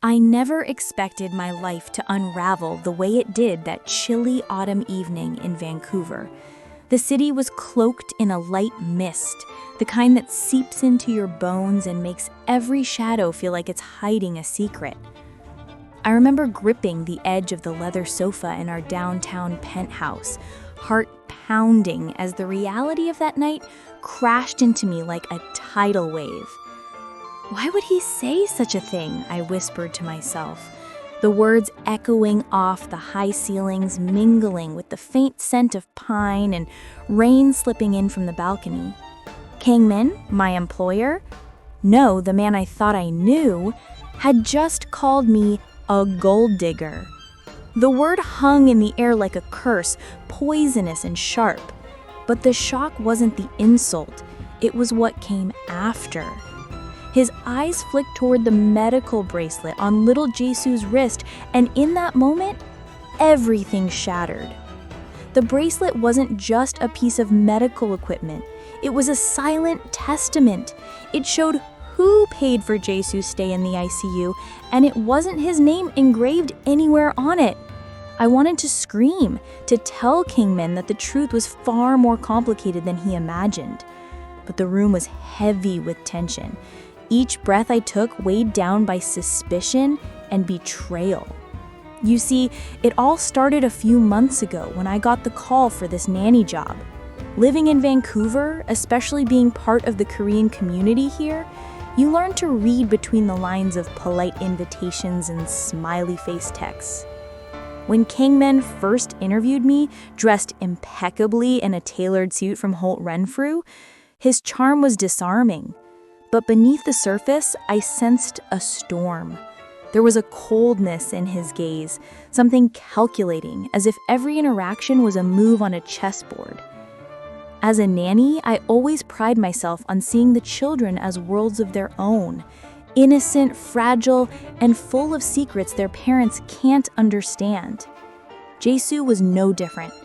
I never expected my life to unravel the way it did that chilly autumn evening in Vancouver. The city was cloaked in a light mist, the kind that seeps into your bones and makes every shadow feel like it's hiding a secret. I remember gripping the edge of the leather sofa in our downtown penthouse, heart pounding as the reality of that night crashed into me like a tidal wave. Why would he say such a thing? I whispered to myself, the words echoing off the high ceilings, mingling with the faint scent of pine and rain slipping in from the balcony. Kang-min, my employer, no, the man I thought I knew, had just called me a gold digger. The word hung in the air like a curse, poisonous and sharp. But the shock wasn't the insult, it was what came after. His eyes flicked toward the medical bracelet on little Jisoo's wrist, and in that moment, everything shattered. The bracelet wasn't just a piece of medical equipment. It was a silent testament. It showed who paid for Jisoo's stay in the ICU, and it wasn't his name engraved anywhere on it. I wanted to scream, to tell Kang-min that the truth was far more complicated than he imagined. But the room was heavy with tension. Each breath I took weighed down by suspicion and betrayal. You see, it all started a few months ago when I got the call for this nanny job. Living in Vancouver, especially being part of the Korean community here, you learn to read between the lines of polite invitations and smiley face texts. When Kang-min first interviewed me, dressed impeccably in a tailored suit from Holt Renfrew, his charm was disarming. But beneath the surface, I sensed a storm. There was a coldness in his gaze, something calculating, as if every interaction was a move on a chessboard. As a nanny, I always pride myself on seeing the children as worlds of their own, innocent, fragile, and full of secrets their parents can't understand. Jisoo was no different.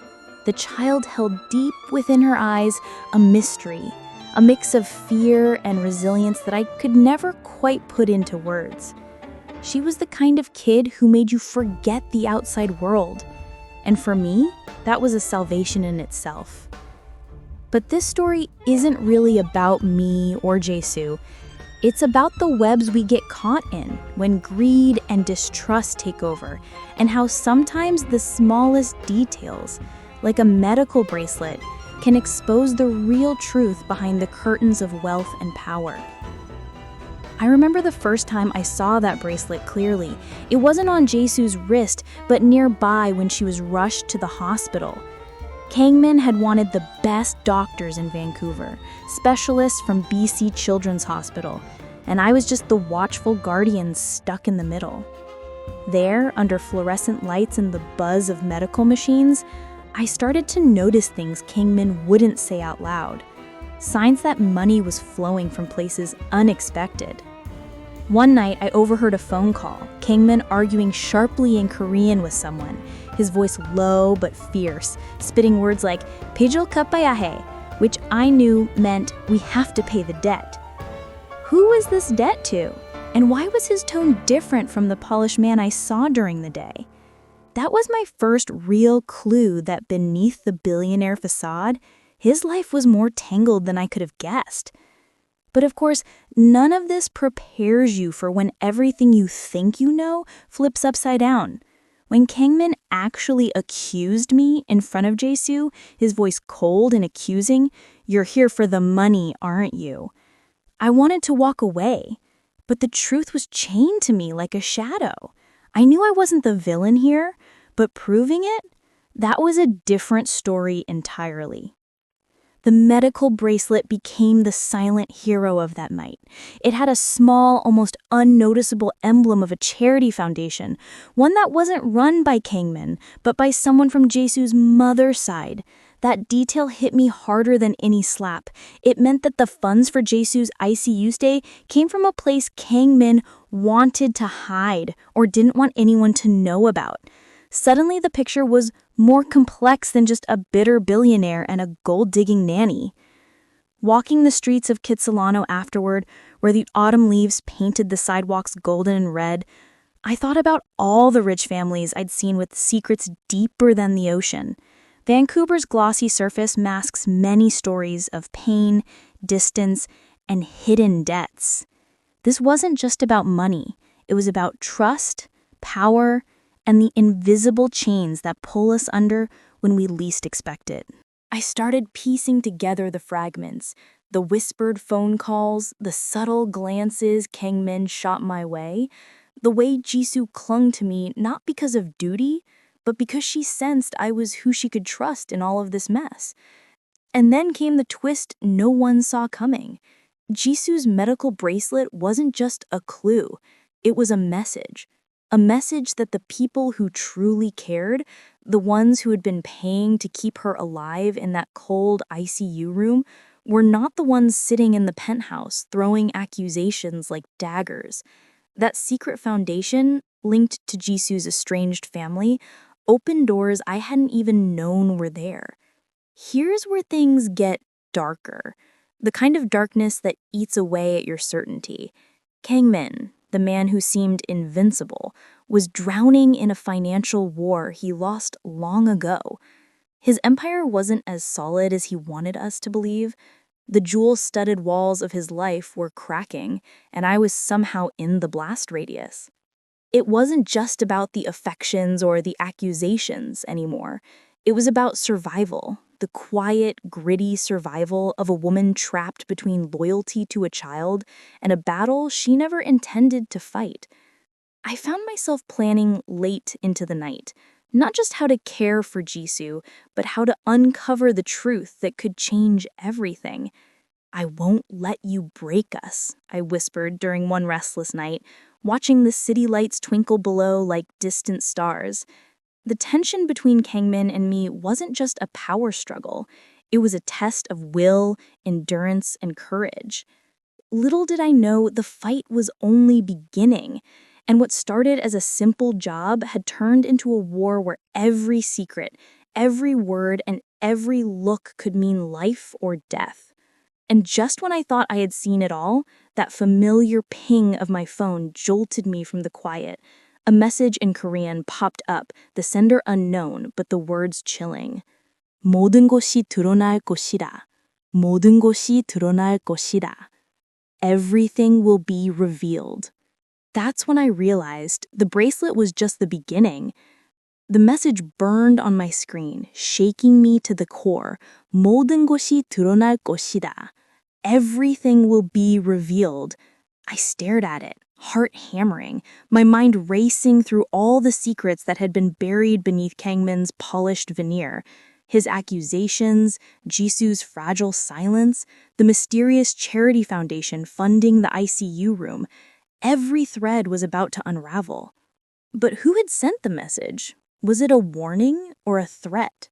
The child held deep within her eyes a mystery, a mix of fear and resilience that I could never quite put into words. She was the kind of kid who made you forget the outside world. And for me, that was a salvation in itself. But this story isn't really about me or Jisoo. It's about the webs we get caught in when greed and distrust take over, and how sometimes the smallest details, like a medical bracelet, can expose the real truth behind the curtains of wealth and power. I remember the first time I saw that bracelet clearly. It wasn't on Jisoo's wrist, but nearby when she was rushed to the hospital. Kang-min had wanted the best doctors in Vancouver, specialists from BC Children's Hospital, and I was just the watchful guardian stuck in the middle. There, under fluorescent lights and the buzz of medical machines, I started to notice things Kang-min wouldn't say out loud, signs that money was flowing from places unexpected. One night, I overheard a phone call, Kang-min arguing sharply in Korean with someone, his voice low but fierce, spitting words like "pejul kapayahe," which I knew meant we have to pay the debt. Who was this debt to? And why was his tone different from the polished man I saw during the day? That was my first real clue that beneath the billionaire facade, his life was more tangled than I could have guessed. But of course, none of this prepares you for when everything you think you know flips upside down. When Kang-min actually accused me in front of Jisoo, his voice cold and accusing, "You're here for the money, aren't you?" I wanted to walk away, but the truth was chained to me like a shadow. I knew I wasn't the villain here, but proving it, that was a different story entirely. The medical bracelet became the silent hero of that night. It had a small, almost unnoticeable emblem of a charity foundation, one that wasn't run by Kang-min, but by someone from Jisoo's mother's side. That detail hit me harder than any slap. It meant that the funds for Jisoo's ICU stay came from a place Kang-min wanted to hide or didn't want anyone to know about. Suddenly, the picture was more complex than just a bitter billionaire and a gold-digging nanny. Walking the streets of Kitsilano afterward, where the autumn leaves painted the sidewalks golden and red, I thought about all the rich families I'd seen with secrets deeper than the ocean. Vancouver's glossy surface masks many stories of pain, distance, and hidden debts. This wasn't just about money. It was about trust, power, and the invisible chains that pull us under when we least expect it. I started piecing together the fragments, the whispered phone calls, the subtle glances Kang-min shot my way, the way Jisoo clung to me not because of duty, but because she sensed I was who she could trust in all of this mess. And then came the twist no one saw coming. Jisoo's medical bracelet wasn't just a clue, it was a message. A message that the people who truly cared, the ones who had been paying to keep her alive in that cold ICU room, were not the ones sitting in the penthouse throwing accusations like daggers. That secret foundation, linked to Jisoo's estranged family, opened doors I hadn't even known were there. Here's where things get darker, the kind of darkness that eats away at your certainty. Kang-min, the man who seemed invincible, was drowning in a financial war he lost long ago. His empire wasn't as solid as he wanted us to believe. The jewel-studded walls of his life were cracking, and I was somehow in the blast radius. It wasn't just about the affections or the accusations anymore. It was about survival, the quiet, gritty survival of a woman trapped between loyalty to a child and a battle she never intended to fight. I found myself planning late into the night, not just how to care for Jisoo, but how to uncover the truth that could change everything. "I won't let you break us," I whispered during one restless night, watching the city lights twinkle below like distant stars. The tension between Kang-min and me wasn't just a power struggle. It was a test of will, endurance, and courage. Little did I know the fight was only beginning, and what started as a simple job had turned into a war where every secret, every word, and every look could mean life or death. And just when I thought I had seen it all, that familiar ping of my phone jolted me from the quiet. A message in Korean popped up, the sender unknown, but the words chilling. 모든 것이 드러날 것이다. 모든 것이 드러날 것이다. Everything will be revealed. That's when I realized the bracelet was just the beginning. The message burned on my screen, shaking me to the core. 모든 것이 드러날 것이다. Everything will be revealed. I stared at it, heart hammering, my mind racing through all the secrets that had been buried beneath Kang-min's polished veneer. His accusations, Jisoo's fragile silence, the mysterious charity foundation funding the ICU room. Every thread was about to unravel. But who had sent the message? Was it a warning or a threat?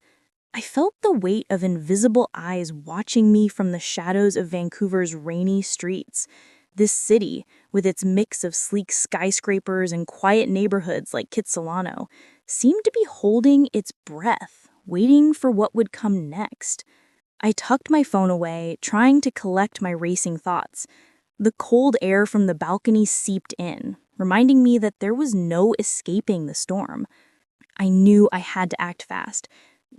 I felt the weight of invisible eyes watching me from the shadows of Vancouver's rainy streets. This city, with its mix of sleek skyscrapers and quiet neighborhoods like Kitsilano, seemed to be holding its breath, waiting for what would come next. I tucked my phone away, trying to collect my racing thoughts. The cold air from the balcony seeped in, reminding me that there was no escaping the storm. I knew I had to act fast.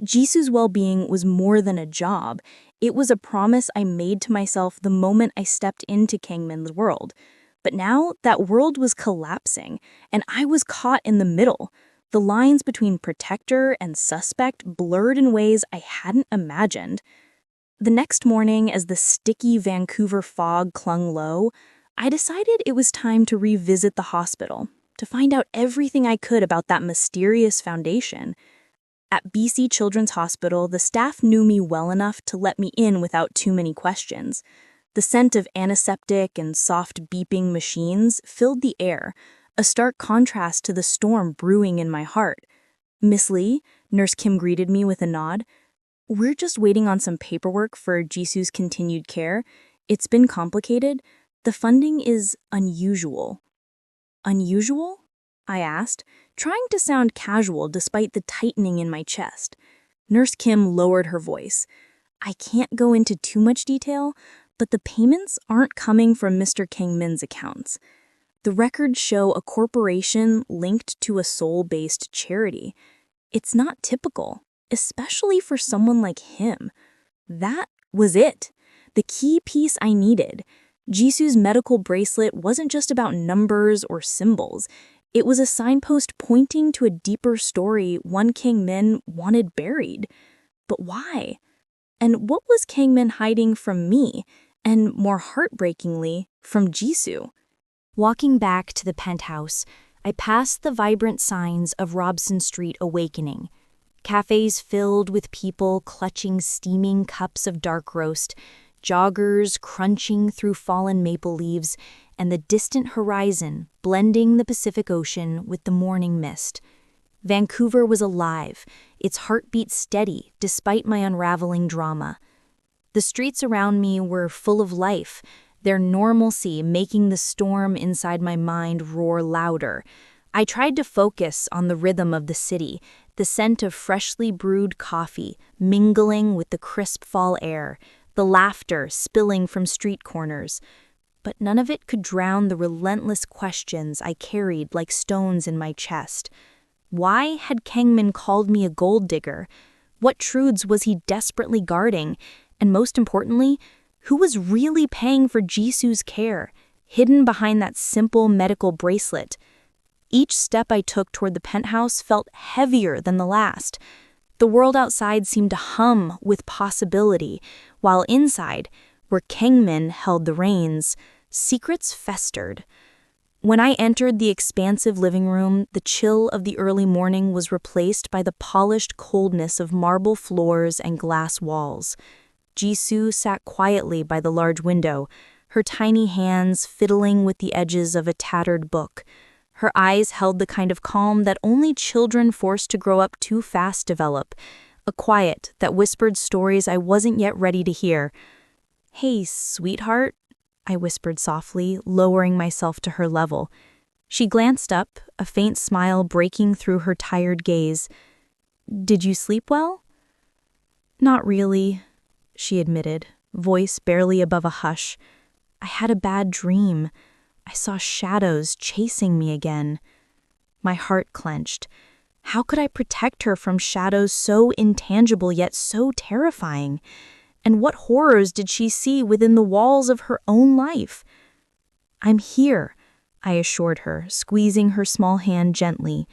Jisoo's well-being was more than a job. It was a promise I made to myself the moment I stepped into Kang-min's world. But now that world was collapsing, and I was caught in the middle. The lines between protector and suspect blurred in ways I hadn't imagined. The next morning, as the sticky Vancouver fog clung low, I decided it was time to revisit the hospital, to find out everything I could about that mysterious foundation. At BC Children's Hospital, the staff knew me well enough to let me in without too many questions. The scent of antiseptic and soft beeping machines filled the air, a stark contrast to the storm brewing in my heart. "Miss Lee," Nurse Kim greeted me with a nod. "We're just waiting on some paperwork for Jisoo's continued care. It's been complicated. The funding is unusual." "Unusual?" I asked, trying to sound casual despite the tightening in my chest. Nurse Kim lowered her voice. "I can't go into too much detail, but the payments aren't coming from Mr. Kang-min's accounts." The records show a corporation linked to a soul-based charity. It's not typical, especially for someone like him. That was it. The key piece I needed. Jisoo's medical bracelet wasn't just about numbers or symbols. It was a signpost pointing to a deeper story one Kang-min wanted buried. But why? And what was Kang-min hiding from me? And more heartbreakingly, from Jisoo? Walking back to the penthouse, I passed the vibrant signs of Robson Street awakening. Cafes filled with people clutching steaming cups of dark roast, joggers crunching through fallen maple leaves, and the distant horizon blending the Pacific Ocean with the morning mist. Vancouver was alive, its heartbeat steady despite my unraveling drama. The streets around me were full of life, their normalcy making the storm inside my mind roar louder. I tried to focus on the rhythm of the city, the scent of freshly brewed coffee mingling with the crisp fall air, the laughter spilling from street corners. But none of it could drown the relentless questions I carried like stones in my chest. Why had Kang-min called me a gold digger? What truths was he desperately guarding? And most importantly, who was really paying for Jisoo's care, hidden behind that simple medical bracelet? Each step I took toward the penthouse felt heavier than the last. The world outside seemed to hum with possibility, while inside, where Kang-min held the reins, secrets festered. When I entered the expansive living room, the chill of the early morning was replaced by the polished coldness of marble floors and glass walls. Jisoo sat quietly by the large window, her tiny hands fiddling with the edges of a tattered book. Her eyes held the kind of calm that only children forced to grow up too fast develop, a quiet that whispered stories I wasn't yet ready to hear. "Hey, sweetheart," I whispered softly, lowering myself to her level. She glanced up, a faint smile breaking through her tired gaze. "Did you sleep well?" "Not really," she admitted, voice barely above a hush. "I had a bad dream. I saw shadows chasing me again." My heart clenched. How could I protect her from shadows so intangible yet so terrifying? And what horrors did she see within the walls of her own life? "I'm here," I assured her, squeezing her small hand gently.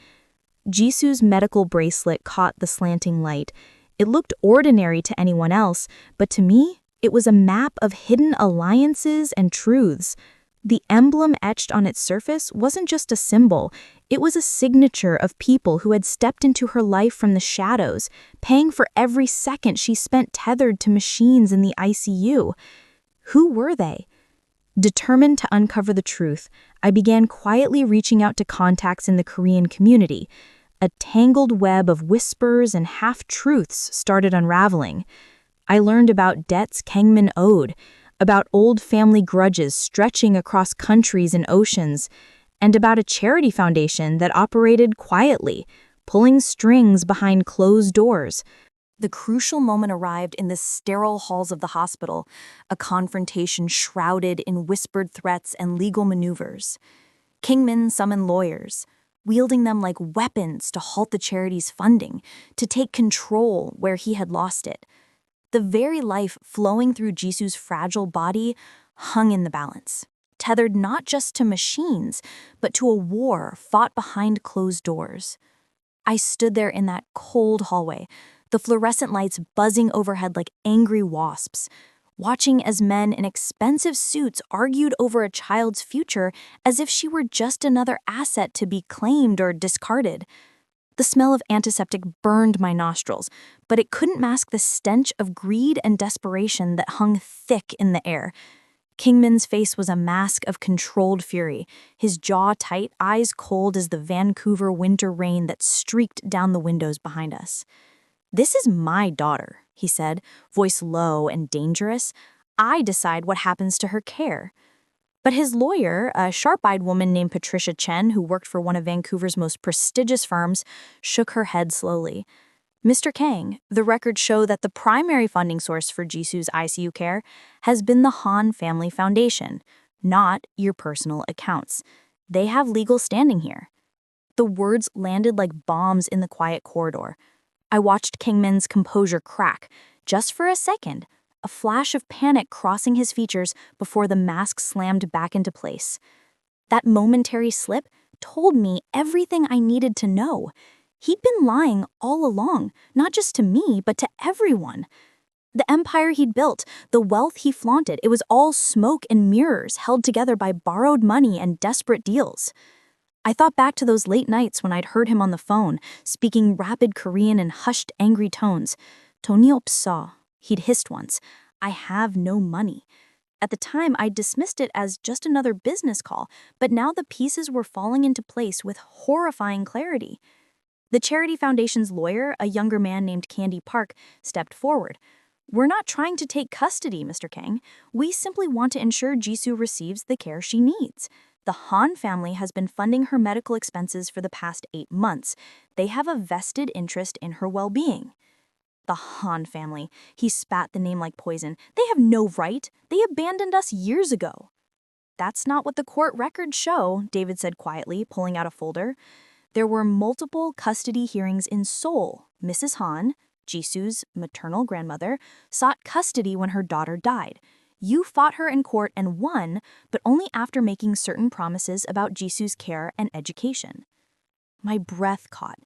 Jisoo's medical bracelet caught the slanting light. It looked ordinary to anyone else, but to me, it was a map of hidden alliances and truths. The emblem etched on its surface wasn't just a symbol, it was a signature of people who had stepped into her life from the shadows, paying for every second she spent tethered to machines in the ICU. Who were they? Determined to uncover the truth, I began quietly reaching out to contacts in the Korean community. A tangled web of whispers and half-truths started unraveling. I learned about debts Kang-min owed, about old family grudges stretching across countries and oceans, and about a charity foundation that operated quietly, pulling strings behind closed doors. The crucial moment arrived in the sterile halls of the hospital, a confrontation shrouded in whispered threats and legal maneuvers. Kang-min summoned lawyers, wielding them like weapons to halt the charity's funding, to take control where he had lost it. The very life flowing through Jisoo's fragile body hung in the balance, tethered not just to machines, but to a war fought behind closed doors. I stood there in that cold hallway, the fluorescent lights buzzing overhead like angry wasps, watching as men in expensive suits argued over a child's future as if she were just another asset to be claimed or discarded. The smell of antiseptic burned my nostrils, but it couldn't mask the stench of greed and desperation that hung thick in the air. Kang-min's face was a mask of controlled fury, his jaw tight, eyes cold as the Vancouver winter rain that streaked down the windows behind us. "This is my daughter," he said, voice low and dangerous. "I decide what happens to her care." But his lawyer, a sharp-eyed woman named Patricia Chen, who worked for one of Vancouver's most prestigious firms, shook her head slowly. "Mr. Kang, the records show that the primary funding source for Jisoo's ICU care has been the Han Family Foundation, not your personal accounts. They have legal standing here." The words landed like bombs in the quiet corridor. I watched Kang-min's composure crack, just for a second, a flash of panic crossing his features before the mask slammed back into place. That momentary slip told me everything I needed to know. He'd been lying all along, not just to me, but to everyone. The empire he'd built, the wealth he flaunted, it was all smoke and mirrors held together by borrowed money and desperate deals. I thought back to those late nights when I'd heard him on the phone, speaking rapid Korean in hushed, angry tones. "돈이 없어," he'd hissed once. "I have no money." At the time, I dismissed it as just another business call, but now the pieces were falling into place with horrifying clarity. The Charity Foundation's lawyer, a younger man named Candy Park, stepped forward. "We're not trying to take custody, Mr. Kang. We simply want to ensure Jisoo receives the care she needs. The Han family has been funding her medical expenses for the past 8 months. They have a vested interest in her well-being." The Han family. He spat the name like poison. "They have no right. They abandoned us years ago." "That's not what the court records show," David said quietly, pulling out a folder. "There were multiple custody hearings in Seoul. Mrs. Han, Jisoo's maternal grandmother, sought custody when her daughter died. You fought her in court and won, but only after making certain promises about Jisoo's care and education." My breath caught.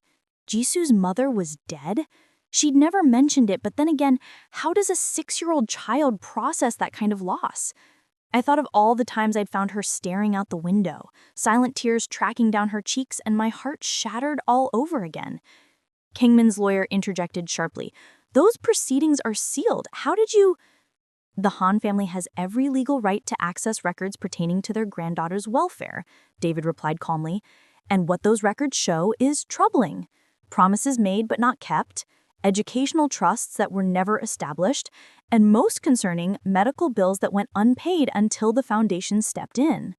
Jisoo's mother was dead? She'd never mentioned it, but then again, how does a 6-year-old child process that kind of loss? I thought of all the times I'd found her staring out the window, silent tears tracking down her cheeks, and my heart shattered all over again. Kang-min's lawyer interjected sharply. "Those proceedings are sealed. How did you—" "The Han family has every legal right to access records pertaining to their granddaughter's welfare," David replied calmly. "And what those records show is troubling. Promises made but not kept, educational trusts that were never established, and most concerning, medical bills that went unpaid until the foundation stepped in."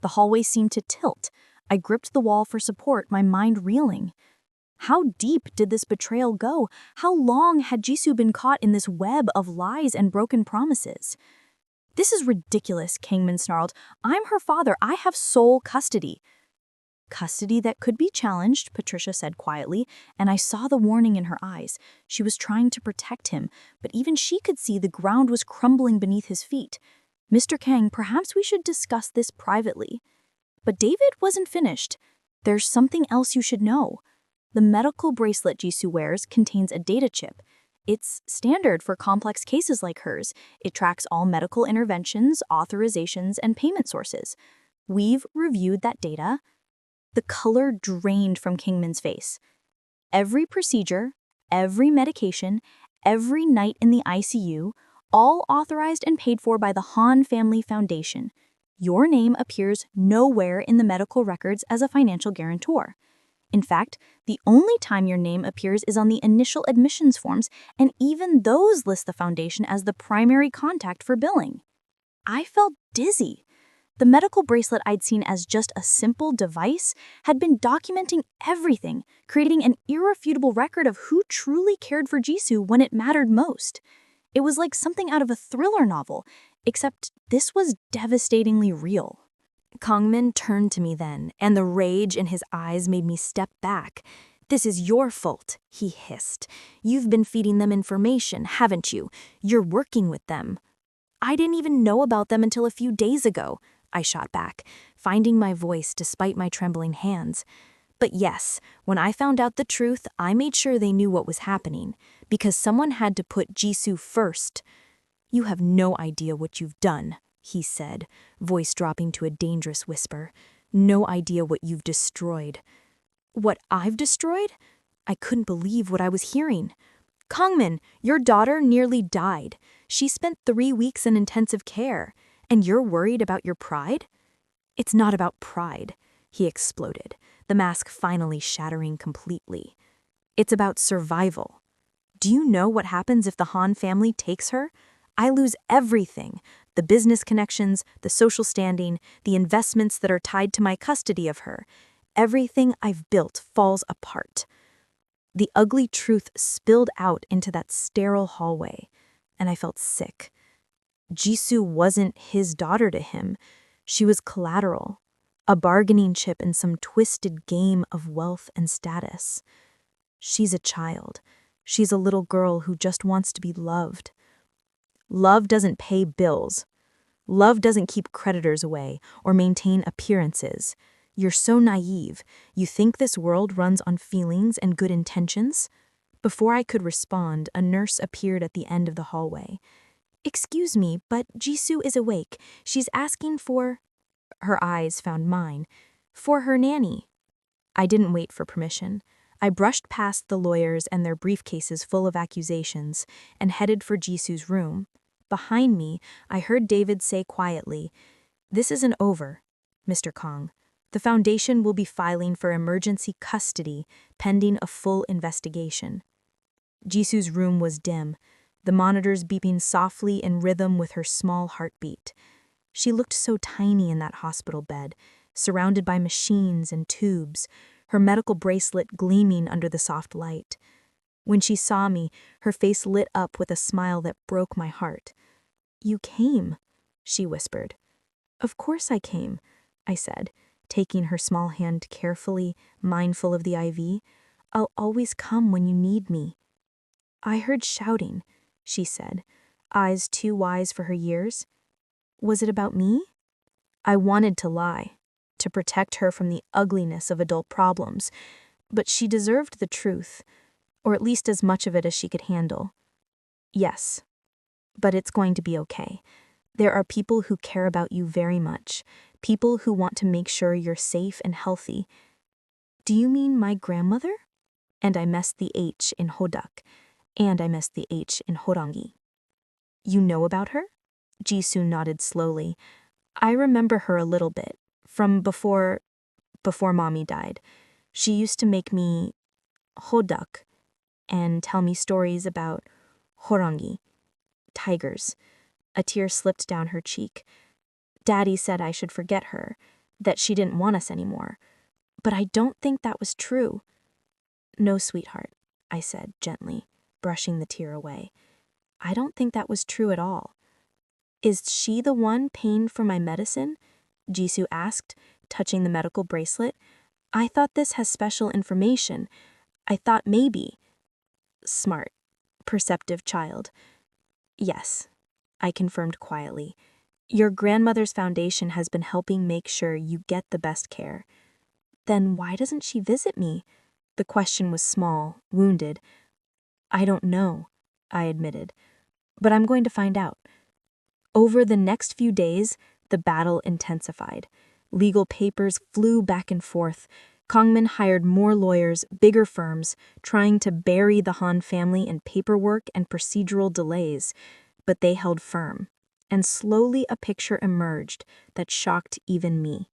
The hallway seemed to tilt. I gripped the wall for support, my mind reeling. How deep did this betrayal go? How long had Jisoo been caught in this web of lies and broken promises? "This is ridiculous," Kang-min snarled. "I'm her father. I have sole custody." "Custody that could be challenged," Patricia said quietly, and I saw the warning in her eyes. She was trying to protect him, but even she could see the ground was crumbling beneath his feet. "Mr. Kang, perhaps we should discuss this privately." But David wasn't finished. "There's something else you should know. The medical bracelet Jisoo wears contains a data chip. It's standard for complex cases like hers. It tracks all medical interventions, authorizations, and payment sources. We've reviewed that data." The color drained from Kang-min's face. "Every procedure, every medication, every night in the ICU, all authorized and paid for by the Han Family Foundation. Your name appears nowhere in the medical records as a financial guarantor. In fact, the only time your name appears is on the initial admissions forms, and even those list the foundation as the primary contact for billing." I felt dizzy. The medical bracelet I'd seen as just a simple device had been documenting everything, creating an irrefutable record of who truly cared for Jisoo when it mattered most. It was like something out of a thriller novel, except this was devastatingly real. Kang-min turned to me then, and the rage in his eyes made me step back. "This is your fault," he hissed. "You've been feeding them information, haven't you? You're working with them." "I didn't even know about them until a few days ago," I shot back, finding my voice despite my trembling hands. "But yes, when I found out the truth, I made sure they knew what was happening, because someone had to put Jisoo first." "You have no idea what you've done," he said, voice dropping to a dangerous whisper. "No idea what you've destroyed." "What I've destroyed?" I couldn't believe what I was hearing. "Kang-min, your daughter nearly died. She spent 3 weeks in intensive care. And you're worried about your pride?" "It's not about pride," he exploded, the mask finally shattering completely. "It's about survival. Do you know what happens if the Han family takes her? I lose everything. The business connections, the social standing, the investments that are tied to my custody of her. Everything I've built falls apart." The ugly truth spilled out into that sterile hallway, and I felt sick. Jisoo wasn't his daughter to him. She was collateral. a bargaining chip in some twisted game of wealth and status. She's a child. She's a little girl who just wants to be loved. Love doesn't pay bills. Love doesn't keep creditors away or maintain appearances. You're so naive. You think this world runs on feelings and good intentions? Before I could respond, a nurse appeared at the end of the hallway. "Excuse me, but Jisoo is awake. She's asking for—" Her eyes found mine. "For her nanny." I didn't wait for permission. I brushed past the lawyers and their briefcases full of accusations and headed for Jisoo's room. Behind me, I heard David say quietly, "This isn't over, Mr. Kang. The foundation will be filing for emergency custody pending a full investigation." Jisoo's room was dim, the monitors beeping softly in rhythm with her small heartbeat. She looked so tiny in that hospital bed, surrounded by machines and tubes, her medical bracelet gleaming under the soft light. When she saw me, her face lit up with a smile that broke my heart. "You came," she whispered. "Of course I came," I said, taking her small hand carefully, mindful of the IV. "I'll always come when you need me." "I heard shouting," she said, eyes too wise for her years. "Was it about me?" I wanted to lie, to protect her from the ugliness of adult problems, but she deserved the truth, or at least as much of it as she could handle. "Yes, but it's going to be okay. There are people who care about you very much, people who want to make sure you're safe and healthy." "Do you mean my grandmother?" And I messed the H in Hodak, and I missed the H in Horangi. "You know about her?" Jisoo nodded slowly. "I remember her a little bit, from before Mommy died. She used to make me Hodak and tell me stories about Horangi, tigers." A tear slipped down her cheek. "Daddy said I should forget her, that she didn't want us anymore. But I don't think that was true." "No, sweetheart," I said gently, brushing the tear away. "I don't think that was true at all." "Is she the one paying for my medicine?" Jisoo asked, touching the medical bracelet. "I thought this has special information. I thought maybe—" "Smart, perceptive child." "Yes," I confirmed quietly. "Your grandmother's foundation has been helping make sure you get the best care." "Then why doesn't she visit me?" The question was small, wounded. "I don't know," I admitted, "but I'm going to find out." Over the next few days, the battle intensified. Legal papers flew back and forth. Kang-min hired more lawyers, bigger firms, trying to bury the Han family in paperwork and procedural delays. But they held firm, and slowly a picture emerged that shocked even me.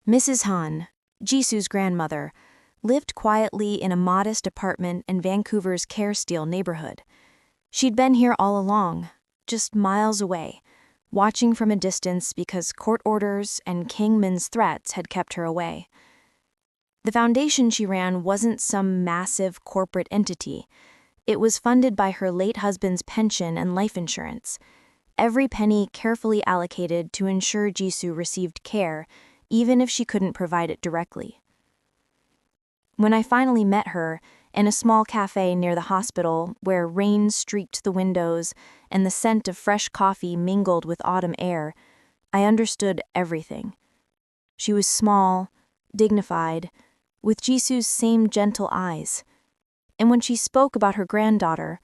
Mrs. Han, Jisoo's grandmother, lived quietly in a modest apartment in Vancouver's Caresteel neighborhood. She'd been here all along, just miles away, watching from a distance because court orders and Kang-min's threats had kept her away. The foundation she ran wasn't some massive corporate entity. It was funded by her late husband's pension and life insurance, every penny carefully allocated to ensure Jisoo received care, even if she couldn't provide it directly. When I finally met her, in a small cafe near the hospital where rain streaked the windows and the scent of fresh coffee mingled with autumn air, I understood everything. She was small, dignified, with Jisoo's same gentle eyes. And when she spoke about her granddaughter,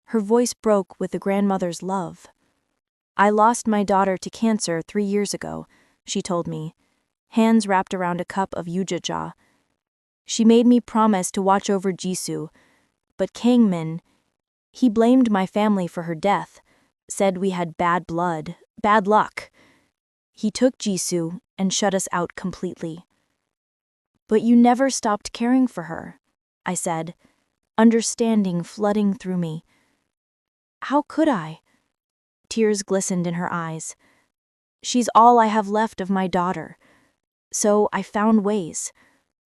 her voice broke with the grandmother's love. "I lost my daughter to cancer 3 years ago," she told me, hands wrapped around a cup of yujaja. "She made me promise to watch over Jisoo, but Kang-min, he blamed my family for her death, said we had bad blood, bad luck. He took Jisoo and shut us out completely." "But you never stopped caring for her," I said, understanding flooding through me. "How could I?" Tears glistened in her eyes. "She's all I have left of my daughter. So I found ways.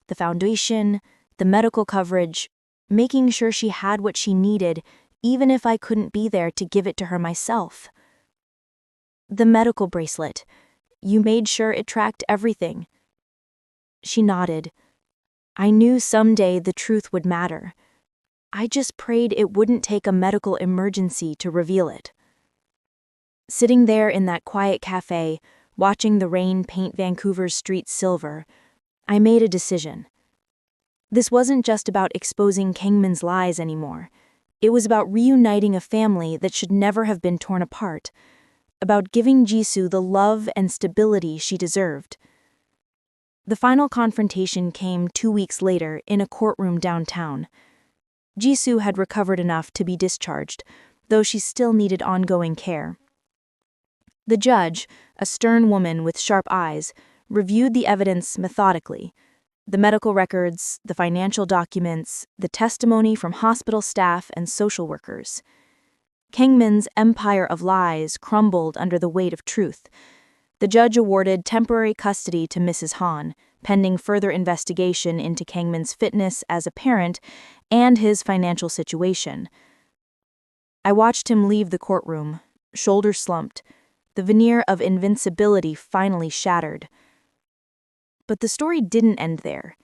The foundation, the medical coverage, making sure she had what she needed, even if I couldn't be there to give it to her myself. The medical bracelet. You made sure it tracked everything." She nodded. I knew someday the truth would matter. I just prayed it wouldn't take a medical emergency to reveal it. Sitting there in that quiet cafe, watching the rain paint Vancouver's streets silver, I made a decision. This wasn't just about exposing Kang-min's lies anymore. It was about reuniting a family that should never have been torn apart, about giving Jisoo the love and stability she deserved. The final confrontation came 2 weeks later in a courtroom downtown. Jisoo had recovered enough to be discharged, though she still needed ongoing care. The judge, a stern woman with sharp eyes, reviewed the evidence methodically. The medical records, the financial documents, the testimony from hospital staff and social workers. Kang-min's empire of lies crumbled under the weight of truth. The judge awarded temporary custody to Mrs. Han, pending further investigation into Kang-min's fitness as a parent and his financial situation. I watched him leave the courtroom, shoulders slumped, the veneer of invincibility finally shattered. But the story didn't end there,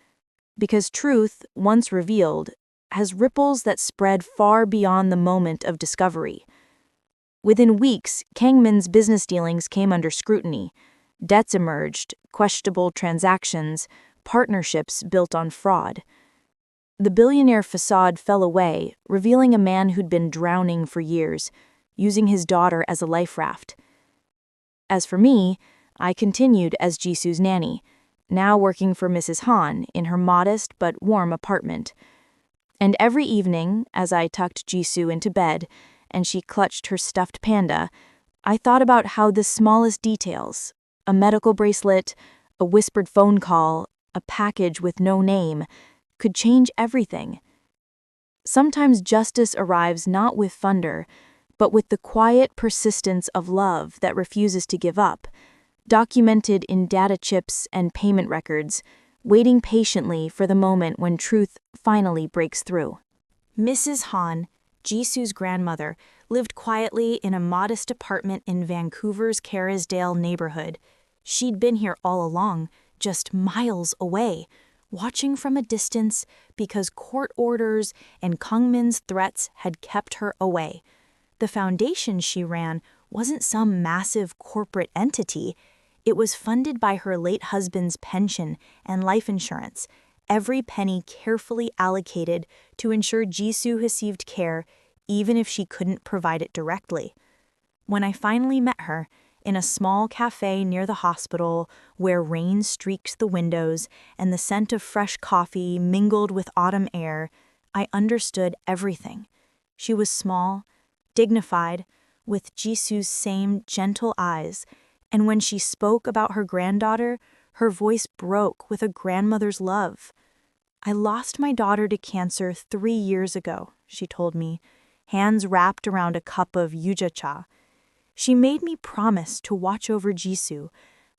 because truth, once revealed, has ripples that spread far beyond the moment of discovery. Within weeks, Kang-min's business dealings came under scrutiny. Debts emerged, questionable transactions, partnerships built on fraud. The billionaire facade fell away, revealing a man who'd been drowning for years, using his daughter as a life raft. As for me, I continued as Jisoo's nanny, now working for Mrs. Han in her modest but warm apartment. And every evening, as I tucked Jisoo into bed and she clutched her stuffed panda, I thought about how the smallest details, a medical bracelet, a whispered phone call, a package with no name, could change everything. Sometimes justice arrives not with thunder, but with the quiet persistence of love that refuses to give up, documented in data chips and payment records, waiting patiently for the moment when truth finally breaks through. Mrs. Han, Jisoo's grandmother, lived quietly in a modest apartment in Vancouver's Kerrisdale neighborhood. She'd been here all along, just miles away, watching from a distance because court orders and Kang-min's threats had kept her away. The foundation she ran wasn't some massive corporate entity. It was funded by her late husband's pension and life insurance, every penny carefully allocated to ensure Jisoo received care even if she couldn't provide it directly. When I finally met her, in a small cafe near the hospital where rain streaked the windows and the scent of fresh coffee mingled with autumn air, I understood everything. She was small, dignified, with Jisoo's same gentle eyes, and when she spoke about her granddaughter, her voice broke with a grandmother's love. I lost my daughter to cancer 3 years ago, she told me, hands wrapped around a cup of yuja-cha. She made me promise to watch over Jisoo,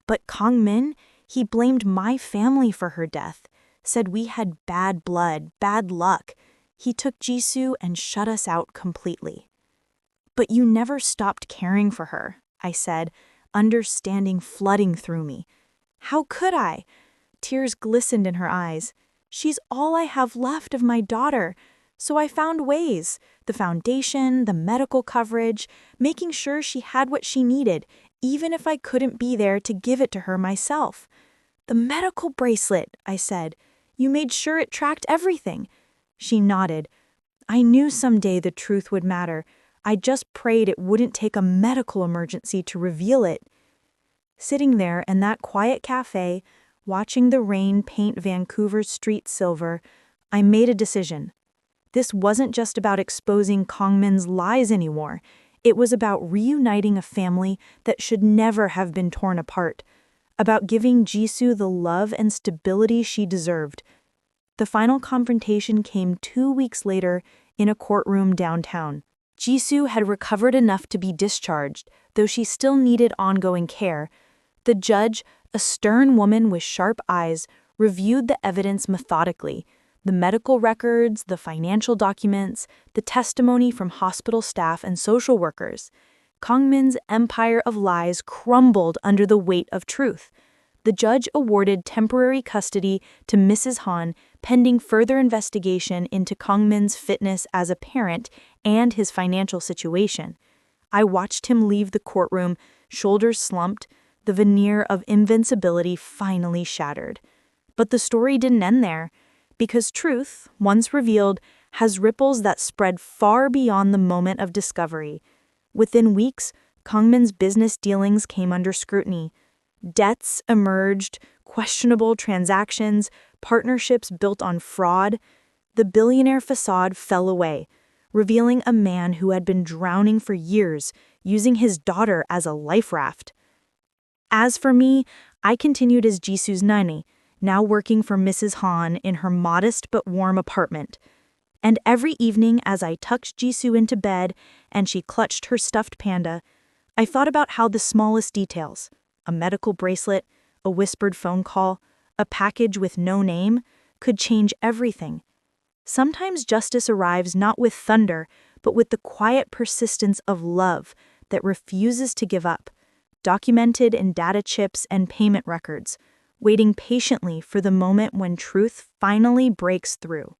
but Kang-min, he blamed my family for her death, said we had bad blood, bad luck. He took Jisoo and shut us out completely. But you never stopped caring for her, I said, understanding flooding through me. How could I? Tears glistened in her eyes. She's all I have left of my daughter. So I found ways, the foundation, the medical coverage, making sure she had what she needed, even if I couldn't be there to give it to her myself. The medical bracelet, I said. You made sure it tracked everything. She nodded. I knew someday the truth would matter. I just prayed it wouldn't take a medical emergency to reveal it. Sitting there in that quiet cafe, watching the rain paint Vancouver's streets silver, I made a decision. This wasn't just about exposing Kang-min's lies anymore. It was about reuniting a family that should never have been torn apart, about giving Jisoo the love and stability she deserved. The final confrontation came 2 weeks later in a courtroom downtown. Jisoo had recovered enough to be discharged, though she still needed ongoing care. The judge, a stern woman with sharp eyes, reviewed the evidence methodically. The medical records, the financial documents, the testimony from hospital staff and social workers. Kang-min's empire of lies crumbled under the weight of truth. the judge awarded temporary custody to Mrs. Han pending further investigation into Kang-min's fitness as a parent and his financial situation. I watched him leave the courtroom, shoulders slumped, the veneer of invincibility finally shattered. But the story didn't end there, because truth, once revealed, has ripples that spread far beyond the moment of discovery. Within weeks, Kang-min's business dealings came under scrutiny. Debts emerged, questionable transactions, partnerships built on fraud. The billionaire facade fell away, revealing a man who had been drowning for years, using his daughter as a life raft. As for me, I continued as Jisoo's nanny, now working for Mrs. Han in her modest but warm apartment. And every evening as I tucked Jisoo into bed and she clutched her stuffed panda, I thought about how the smallest details, a medical bracelet, a whispered phone call, a package with no name, could change everything. Sometimes justice arrives not with thunder, but with the quiet persistence of love that refuses to give up, documented in data chips and payment records, waiting patiently for the moment when truth finally breaks through.